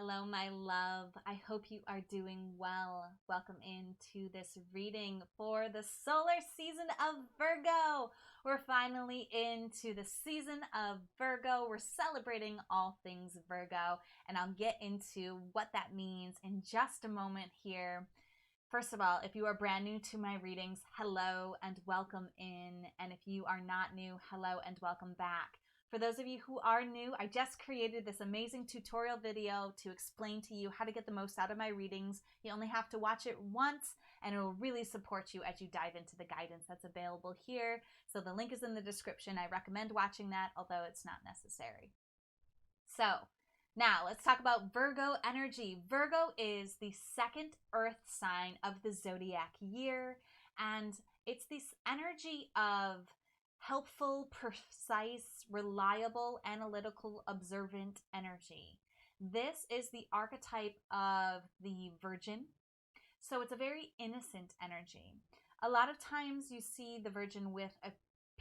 Hello, my love. I hope you are doing well. Welcome into this reading for the solar season of Virgo. We're finally into the season of Virgo. We're celebrating all things Virgo, and I'll get into what that means in just a moment here. First of all, if you are brand new to my readings, hello and welcome in. And if you are not new, hello and welcome back. For those of you who are new, I just created this amazing tutorial video to explain to you how to get the most out of my readings. You only have to watch it once and it will really support you as you dive into the guidance that's available here. So the link is in the description. I recommend watching that, although it's not necessary. So now let's talk about Virgo energy. Virgo is the second earth sign of the zodiac year, and it's this energy of helpful, precise, reliable, analytical, observant energy. This is the archetype of the Virgin. So it's a very innocent energy. A lot of times you see the Virgin with a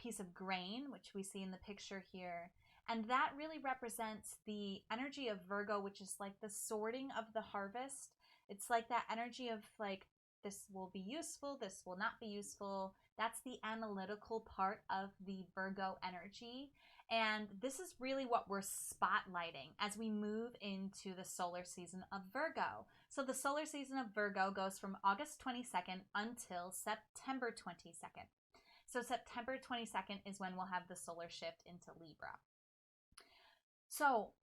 piece of grain, which we see in the picture here. And that really represents the energy of Virgo, which is like the sorting of the harvest. It's like that energy of like, this will be useful, this will not be useful. That's the analytical part of the Virgo energy. And this is really what we're spotlighting as we move into the solar season of Virgo. So the solar season of Virgo goes from August 22nd until September 22nd. So September 22nd is when we'll have the solar shift into Libra. So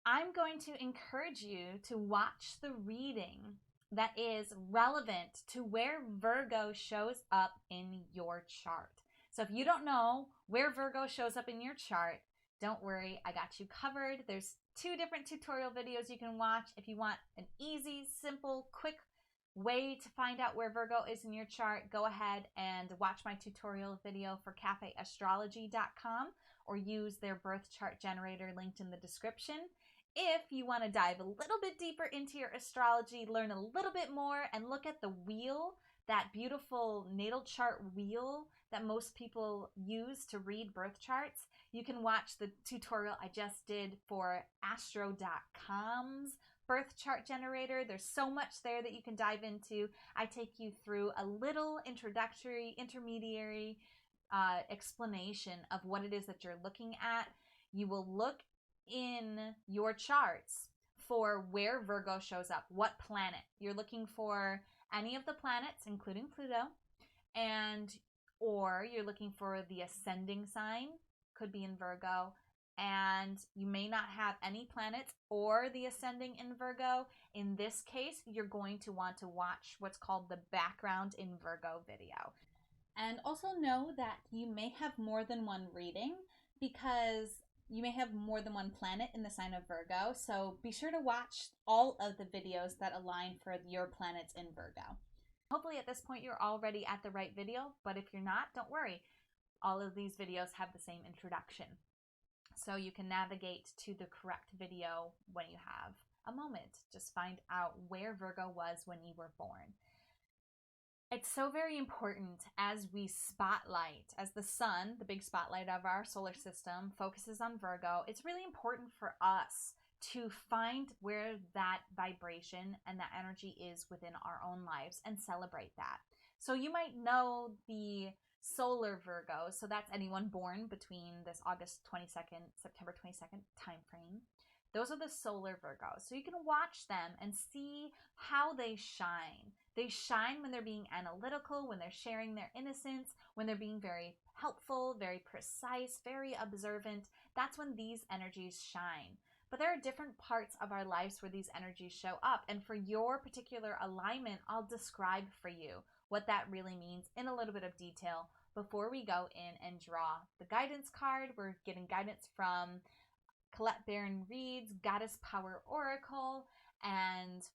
I'm going to encourage you to watch the reading that is relevant to where Virgo shows up in your chart. So if you don't know where Virgo shows up in your chart, don't worry, I got you covered. There's 2 different tutorial videos you can watch. If you want an easy, simple, quick way to find out where Virgo is in your chart, go ahead and watch my tutorial video for cafeastrology.com or use their birth chart generator linked in the description. If you want to dive a little bit deeper into your astrology, learn a little bit more, and look at the wheel, that beautiful natal chart wheel that most people use to read birth charts, you can watch the tutorial I just did for astro.com's birth chart generator. There's so much there that you can dive into. I take you through a little introductory, intermediary explanation of what it is that you're looking at. You will look in your charts for where Virgo shows up, what planet. You're looking for any of the planets, including Pluto, or you're looking for the ascending sign, could be in Virgo, and you may not have any planets or the ascending in Virgo. In this case, you're going to want to watch what's called the background in Virgo video. And also know that you may have more than one reading because you may have more than one planet in the sign of Virgo. So be sure to watch all of the videos that align for your planets in Virgo. Hopefully at this point you're already at the right video, but if you're not, don't worry. All of these videos have the same introduction. So you can navigate to the correct video when you have a moment. Just find out where Virgo was when you were born. It's so very important as we spotlight, as the sun, the big spotlight of our solar system, focuses on Virgo, it's really important for us to find where that vibration and that energy is within our own lives and celebrate that. So you might know the solar Virgo, so that's anyone born between this August 22nd, September 22nd time frame. Those are the solar Virgos. So you can watch them and see how they shine. They shine when they're being analytical, when they're sharing their innocence, when they're being very helpful, very precise, very observant. That's when these energies shine. But there are different parts of our lives where these energies show up. And for your particular alignment, I'll describe for you what that really means in a little bit of detail before we go in and draw the guidance card. We're getting guidance from Colette Baron-Reid's Goddess Power Oracle, and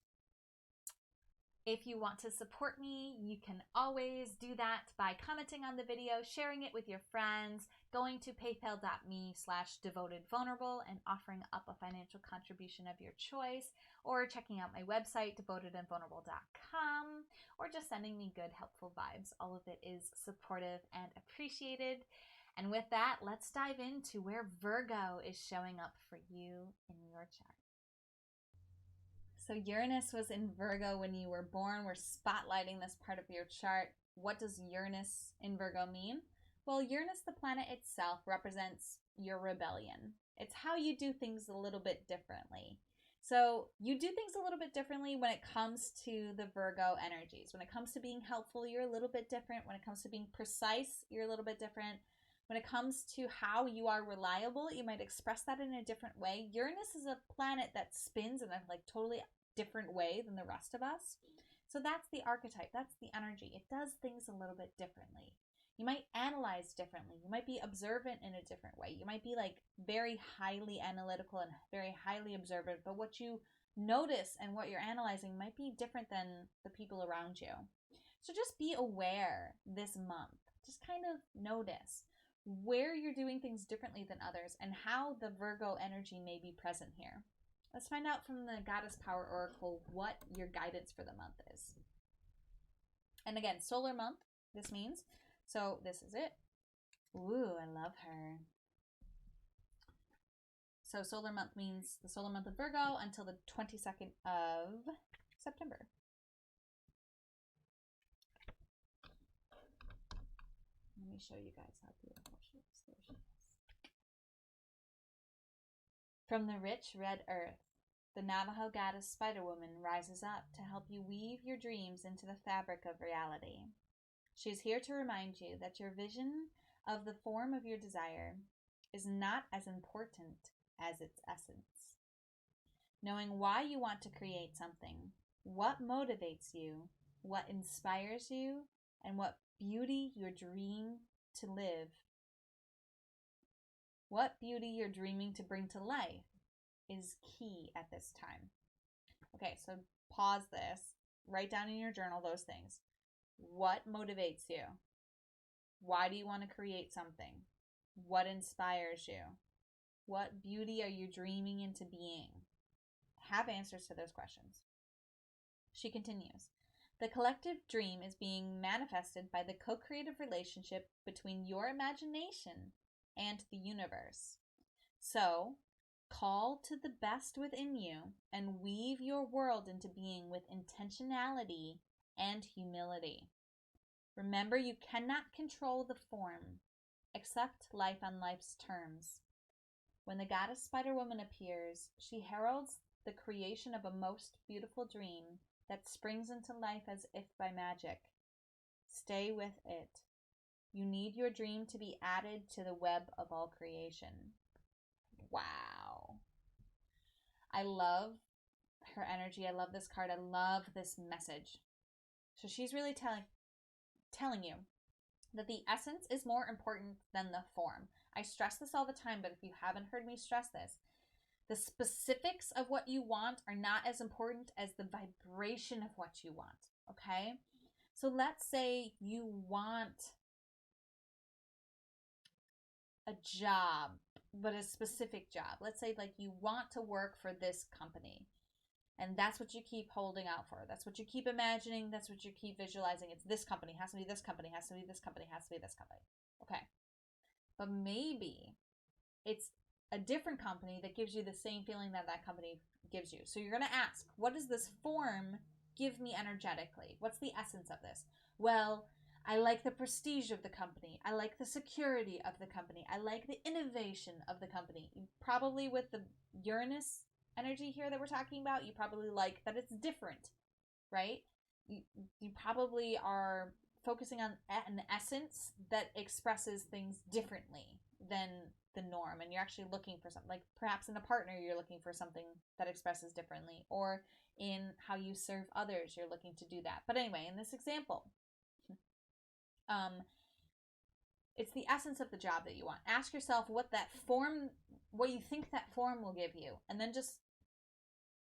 if you want to support me, you can always do that by commenting on the video, sharing it with your friends, going to paypal.me/devotedvulnerable and offering up a financial contribution of your choice, or checking out my website, devotedandvulnerable.com, or just sending me good, helpful vibes. All of it is supportive and appreciated. And with that, let's dive into where Virgo is showing up for you in your chart. So Uranus was in Virgo when you were born. We're spotlighting this part of your chart. What does Uranus in Virgo mean? Well, Uranus, the planet itself, represents your rebellion. It's how you do things a little bit differently. So you do things a little bit differently when it comes to the Virgo energies. When it comes to being helpful, you're a little bit different. When it comes to being precise, you're a little bit different. When it comes to how you are reliable, you might express that in a different way. Uranus is a planet that spins in a totally different way than the rest of us. So that's the archetype. That's the energy. It does things a little bit differently. You might analyze differently. You might be observant in a different way. You might be very highly analytical and very highly observant, but what you notice and what you're analyzing might be different than the people around you. So just be aware this month. Just kind of notice where you're doing things differently than others and how the Virgo energy may be present here. Let's find out from the Goddess Power Oracle what your guidance for the month is. And again, solar month, this means. So this is it. Ooh, I love her. So solar month means the solar month of Virgo until the 22nd of September. Let me show you guys how beautiful she is. There she is. From the rich red earth, the Navajo goddess Spider Woman rises up to help you weave your dreams into the fabric of reality. She is here to remind you that your vision of the form of your desire is not as important as its essence. Knowing why you want to create something, what motivates you, what inspires you, and what beauty you're dreaming to live, what beauty you're dreaming to bring to life is key at this time. Okay, so pause this. Write down in your journal those things. What motivates you? Why do you want to create something? What inspires you? What beauty are you dreaming into being? Have answers to those questions. She continues. The collective dream is being manifested by the co-creative relationship between your imagination and the universe. So, call to the best within you and weave your world into being with intentionality and humility. Remember, you cannot control the form. Accept life on life's terms. When the goddess Spider Woman appears, she heralds the creation of a most beautiful dream that springs into life as if by magic. Stay with it. You need your dream to be added to the web of all creation. Wow. I love her energy. I love this card. I love this message. So she's really telling you that the essence is more important than the form. I stress this all the time, but if you haven't heard me stress this, the specifics of what you want are not as important as the vibration of what you want, okay? So let's say you want a job, but a specific job. Let's say you want to work for this company. And that's what you keep holding out for. That's what you keep imagining. That's what you keep visualizing. It's this company, has to be this company, has to be this company, has to be this company. Okay. But maybe it's a different company that gives you the same feeling that that company gives you. So you're going to ask, what does this form give me energetically? What's the essence of this? Well, I like the prestige of the company. I like the security of the company. I like the innovation of the company. Probably with the Uranus energy here that we're talking about, you probably like that it's different, right? You probably are focusing on an essence that expresses things differently than the norm, and you're actually looking for something, perhaps in a partner you're looking for something that expresses differently, or in how you serve others you're looking to do that. But anyway, in this example, it's the essence of the job that you want. Ask yourself what you think that form will give you, and then just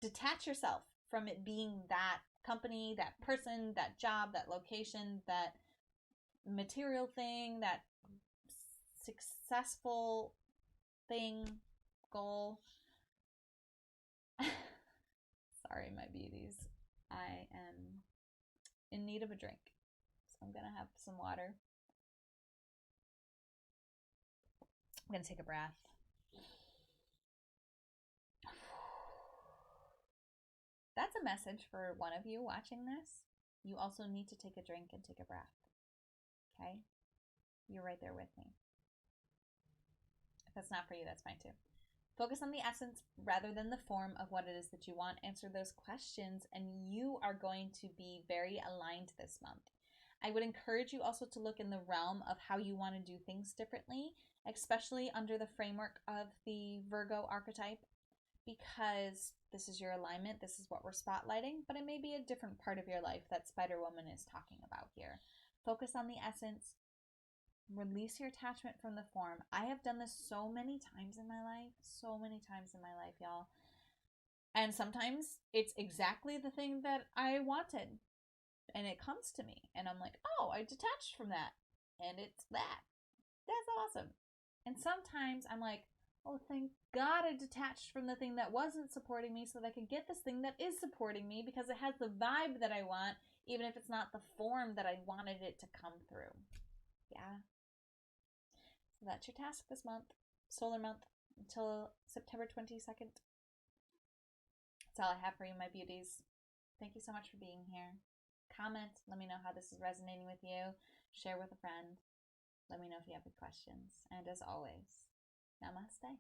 detach yourself from it being that company, that person, that job, that location, that material thing, that successful thing, goal. Sorry, my beauties. I am in need of a drink, so I'm gonna have some water. I'm gonna take a breath. that's a message for one of you watching this. You also need to take a drink and take a breath. Okay? You're right there with me. If that's not for you, that's fine too. Focus on the essence rather than the form of what it is that you want. Answer those questions, and you are going to be very aligned this month. I would encourage you also to look in the realm of how you want to do things differently, especially under the framework of the Virgo archetype, because this is your alignment, this is what we're spotlighting, but it may be a different part of your life that Spider-Woman is talking about here. Focus on the essence. Release your attachment from the form. I have done this so many times in my life, y'all. And sometimes it's exactly the thing that I wanted. And it comes to me. And I'm like, oh, I detached from that. And it's that. That's awesome. And sometimes I'm like, oh, thank God I detached from the thing that wasn't supporting me so that I could get this thing that is supporting me because it has the vibe that I want, even if it's not the form that I wanted it to come through. Yeah. So that's your task this month, solar month, until September 22nd. That's all I have for you, my beauties. Thank you so much for being here. Comment. Let me know how this is resonating with you. Share with a friend. Let me know if you have any questions. And as always, namaste.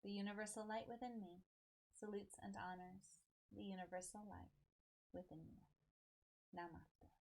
The universal light within me salutes and honors the universal light within you. Namaste.